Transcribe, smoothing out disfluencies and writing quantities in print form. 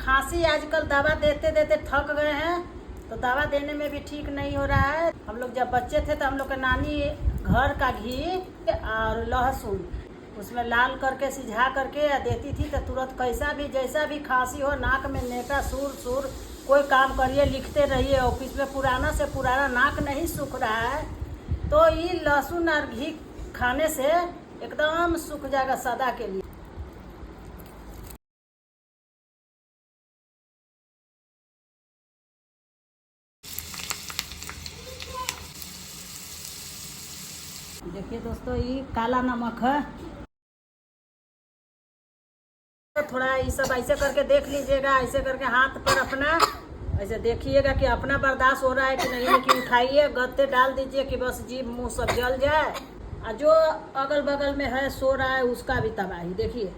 खांसी आजकल दवा देते देते थक गए हैं, तो दवा देने में भी ठीक नहीं हो रहा है। हम लोग जब बच्चे थे तो हम लोग के नानी घर का घी और लहसुन उसमें लाल करके सिझा करके देती थी, तो तुरंत कैसा भी जैसा भी खांसी हो, नाक में नेटा सुर सुर कोई काम करिए, लिखते रहिए ऑफिस में, पुराना से पुराना नाक नहीं सूख रहा है तो ये लहसुन और घी खाने से एकदम सूख जाएगा सदा के लिए। देखिए दोस्तों, ये काला नमक है। थोड़ा ये सब ऐसे करके देख लीजिएगा, ऐसे करके हाथ पर अपना ऐसे देखिएगा कि अपना बर्दाश्त हो रहा है कि नहीं, कि उठाइए गत्ते डाल दीजिए कि बस जीभ मुंह सब जल जाए, और जो अगल बगल में है सो रहा है उसका भी तबाही देखिए।